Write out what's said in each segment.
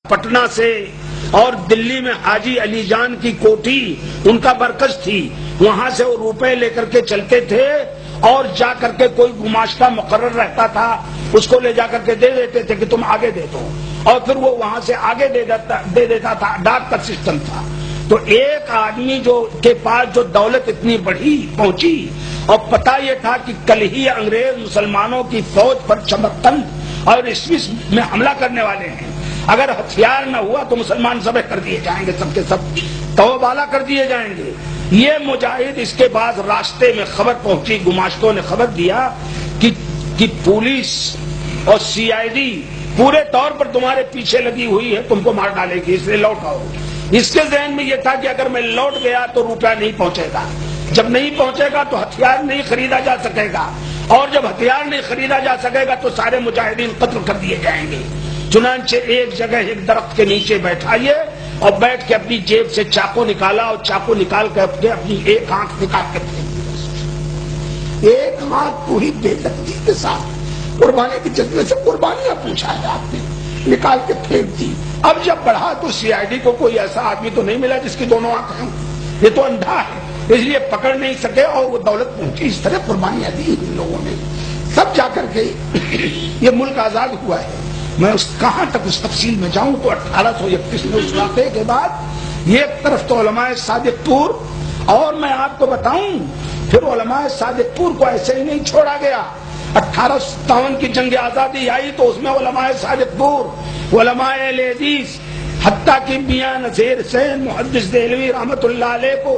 پٹنہ سے اور دلی میں حاجی علی جان کی کوٹھی ان کا مرکز تھی، وہاں سے وہ روپے لے کر کے چلتے تھے اور جا کر کے کوئی گماشتہ مقرر رہتا تھا اس کو لے جا کر کے دے دیتے تھے کہ تم آگے دے دو، اور پھر وہ وہاں سے آگے دے دیتا تھا، ڈاک کا سسٹم تھا۔ تو ایک آدمی جو کے پاس جو دولت اتنی بڑی پہنچی اور پتہ یہ تھا کہ کل ہی انگریز مسلمانوں کی فوج پر چمرقند اور اسوس میں حملہ کرنے والے ہیں، اگر ہتھیار نہ ہوا تو مسلمان ذبح کر دیے جائیں گے، سب کے سب تو بالا کر دیے جائیں گے۔ یہ مجاہد اس کے بعد راستے میں خبر پہنچی، گماشتوں نے خبر دیا کہ پولیس اور CID پورے طور پر تمہارے پیچھے لگی ہوئی ہے، تم کو مار ڈالے گی، اس لیے لوٹ آؤ۔ اس کے ذہن میں یہ تھا کہ اگر میں لوٹ گیا تو روپیہ نہیں پہنچے گا، جب نہیں پہنچے گا تو ہتھیار نہیں خریدا جا سکے گا، اور جب ہتھیار نہیں خریدا جا سکے گا تو سارے مجاہدین قتل کر دیے جائیں گے۔ چنانچہ ایک جگہ ایک درخت کے نیچے بیٹھا یہ اور بیٹھ کے اپنی جیب سے چاقو نکالا اور چاقو نکال کے اپنی ایک آنکھ نکال کے پھینک دی، ایک آنکھ پوری بے دردی کے ساتھ قربانی کے جذبے سے قربانیاں پوچھا ہے آپ نے، نکال کے پھینک دی۔ اب جب بڑھا تو CID کو کوئی ایسا آدمی تو نہیں ملا جس کی دونوں آنکھیں ہوں، یہ تو اندھا ہے، اس لیے پکڑ نہیں سکے اور وہ دولت پہنچی۔ اس طرح قربانیاں دی ان لوگوں نے، سب جا کر کے یہ ملک آزاد ہوا ہے۔ میں کہاں تک اس تفصیل میں جاؤں تو 1831 میں اس واقعے کے بعد ایک طرف تو علماء صادق پور، اور میں آپ کو بتاؤں پھر علماء صادق پور کو ایسے ہی نہیں چھوڑا گیا۔ 1857 کی جنگ آزادی آئی تو اس میں علماء صادق پور، علماء اہل حدیث، حتیٰ کہ میاں نذیر حسین محدث دہلوی رحمت اللہ علیہ کو،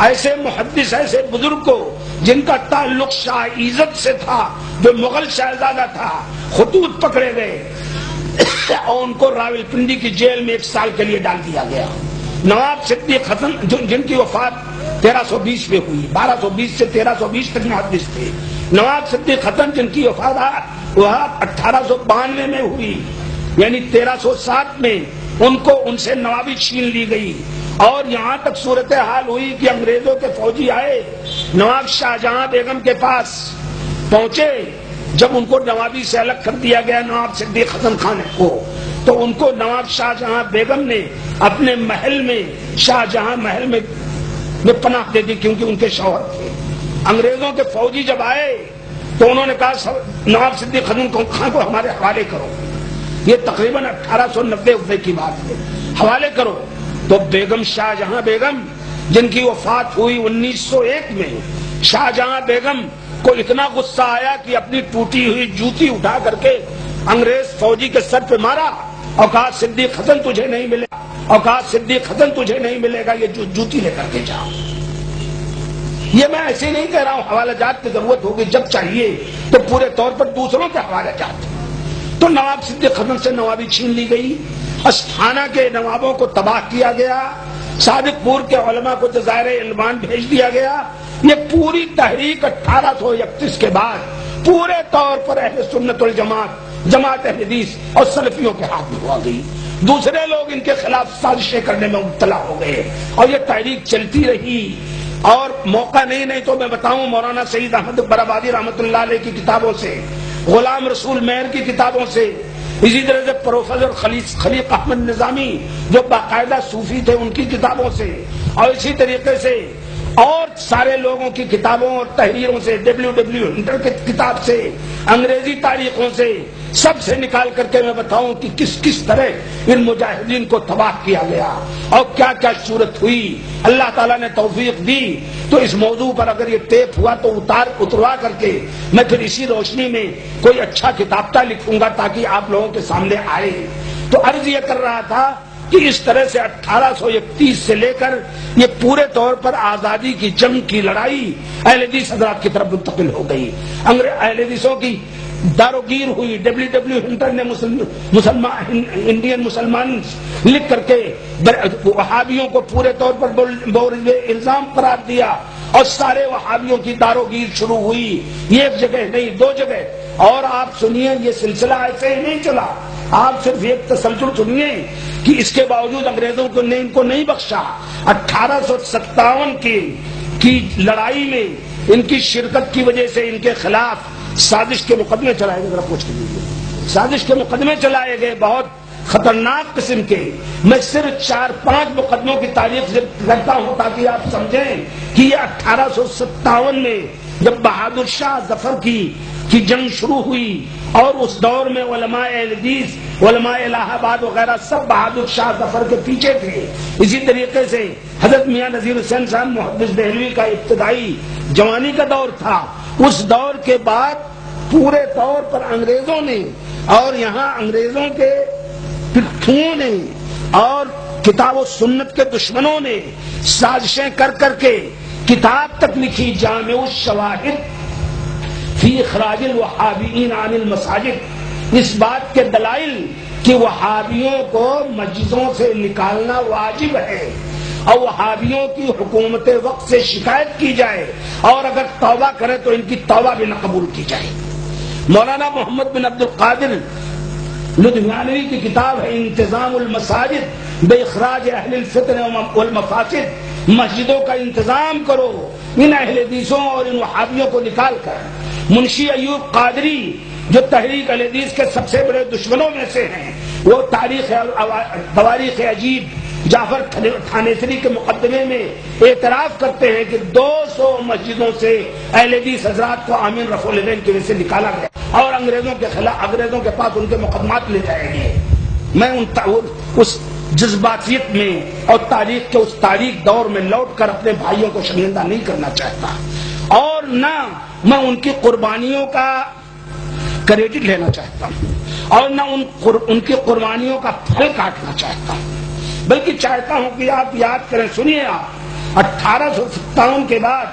ایسے محدث ایسے بزرگ کو جن کا تعلق شاہ عزت سے تھا جو مغل شہزادہ تھا، خطوط پکڑے گئے اور ان کو راولپنڈی کی جیل میں 1 سال کے لیے ڈال دیا گیا۔ نواب صدیق حسن جن کی وفات 1320 میں ہوئی، 1220 سے 1320 تک محدث تھے، نواب صدیق حسن جن کی وفات 1892 میں ہوئی، یعنی 1307 میں ان سے نوابی چھین لی گئی، اور یہاں تک صورتحال ہوئی کہ انگریزوں کے فوجی آئے نواب شاہجہاں بیگم کے پاس پہنچے، جب ان کو نوابی سے الگ کر دیا گیا نواب صدیق حسن خان کو، تو ان کو نواب شاہجہاں بیگم نے اپنے محل میں، شاہجہاں محل میں پناہ دے دی کیونکہ ان کے شوہر تھے۔ انگریزوں کے فوجی جب آئے تو انہوں نے کہا نواب صدیق حسن خان کو ہمارے حوالے کرو، یہ تقریباً 1890 کی بات ہے، حوالے کرو۔ تو بیگم شاہجہاں بیگم جن کی وفات ہوئی 1901 میں، شاہجہاں بیگم کو اتنا غصہ آیا کہ اپنی ٹوٹی ہوئی جوتی اٹھا کر کے انگریز فوجی کے سر پہ مارا اور کہا صدیق حسن تجھے نہیں ملے گا، اور کہا صدیق حسن تجھے نہیں ملے گا، یہ جوتی لے کر کے جاؤ۔ یہ میں ایسے نہیں کہہ رہا ہوں، حوالہ جات کی ضرورت ہوگی جب چاہیے تو پورے طور پر دوسروں کے حوالہ جات۔ تو نواب صدیق حسن سے نوابی چھین لی گئی، استھانہ کے نوابوں کو تباہ کیا گیا، صادق پور کے علماء کو جزائر علمان بھیج دیا گیا۔ یہ پوری تحریک 1831 کے بعد پورے طور پر اہل سنت والجماعت، جماعت اہل حدیث اور سلفیوں کے ہاتھ میں ہو گئی۔ دوسرے لوگ ان کے خلاف سازشیں کرنے میں مبتلا ہو گئے اور یہ تحریک چلتی رہی، اور موقع نہیں تو میں بتاؤں مولانا سعید احمد اکبر آبادی رحمت اللہ علیہ کی کتابوں سے، غلام رسول مہر کی کتابوں سے، اسی طرح سے پروفیسر خلیق احمد نظامی جو باقاعدہ صوفی تھے ان کی کتابوں سے، اور اسی طریقے سے اور سارے لوگوں کی کتابوں اور تحریروں سے، WW ہنٹر کی کتاب سے، انگریزی تاریخوں سے، سب سے نکال کر کے میں بتاؤں کہ کس طرح ان مجاہدین کو تباہ کیا گیا اور کیا کیا صورت ہوئی۔ اللہ تعالیٰ نے توفیق دی تو اس موضوع پر اگر یہ ٹیپ ہوا تو اتروا کر کے میں پھر اسی روشنی میں کوئی اچھا کتابتا لکھوں گا تاکہ آپ لوگوں کے سامنے آئے۔ تو عرض یہ کر رہا تھا کہ اس طرح سے 1831 سے لے کر یہ پورے طور پر آزادی کی جنگ کی لڑائی اہل حدیث حضرات کی طرف منتقل ہو گئی، اہل حدیثوں کی داروگیر ہوئی۔ WW ہنٹر نے انڈین مسلمان لکھ کر کے وہابیوں کو پورے طور پر مورد الزام قرار دیا اور سارے وہابیوں کی داروگیر شروع ہوئی، ایک جگہ نہیں 2 جگہ۔ اور آپ سنیے یہ سلسلہ ایسے ہی نہیں چلا، آپ صرف ایک تسلسل سنیے کہ اس کے باوجود انگریزوں کو نے ان کو نہیں بخشا۔ 1857 کی لڑائی میں ان کی شرکت کی وجہ سے ان کے خلاف سازش کے مقدمے چلائے گئے، ذرا پوچھ لیجیے، سازش کے مقدمے چلائے گئے، بہت خطرناک قسم کے. میں صرف 4-5 مقدموں کی تاریخ سے کرتا ہوں تاکہ آپ سمجھیں کہ یہ 1857 میں جب بہادر شاہ ظفر کی جنگ شروع ہوئی اور اس دور میں علماء اہل حدیث، علماء الہ آباد وغیرہ سب بہادر شاہ ظفر کے پیچھے تھے. اسی طریقے سے حضرت میاں نذیر حسین صاحب محدث دہلوی کا ابتدائی جوانی کا دور تھا. اس دور کے بعد پورے طور پر انگریزوں نے اور یہاں انگریزوں کے پٹھوں نے اور کتاب و سنت کے دشمنوں نے سازشیں کر کے کتاب تک لکھی، جامع الشواہد فی اخراج الوہابیین عن المساجد. اس بات کے دلائل کہ وہابیوں کو مسجدوں سے نکالنا واجب ہے اور وہابیوں کی حکومت وقت سے شکایت کی جائے اور اگر توبہ کرے تو ان کی توبہ بھی نہ قبول کی جائے. مولانا محمد بن عبد القادر لدھیانوی کی کتاب ہے انتظام المساجد باخراج اہل الفتن والمفاسد. مسجدوں کا انتظام کرو ان اہل حدیثوں اور ان وہابیوں کو نکال کر. منشی ایوب قادری جو تحریک اہل حدیث کے سب سے بڑے دشمنوں میں سے ہیں، وہ تواریخ عجیب جعفر تھانیسری کے مقدمے میں اعتراف کرتے ہیں کہ 200 مسجدوں سے اہل حدیث حضرات کو آمین رفع العین کی وجہ سے نکالا گیا اور انگریزوں کے پاس ان کے مقدمات لے جائے گئے. میں اس جذباتیت میں اور تاریخ کے اس تاریخ دور میں لوٹ کر اپنے بھائیوں کو شرمندہ نہیں کرنا چاہتا اور نہ میں ان کی قربانیوں کا کریڈٹ لینا چاہتا ہوں اور نہ ان کی قربانیوں کا پھل کاٹنا چاہتا ہوں، بلکہ چاہتا ہوں کہ آپ یاد کریں. سنیے، آپ 1857 کے بعد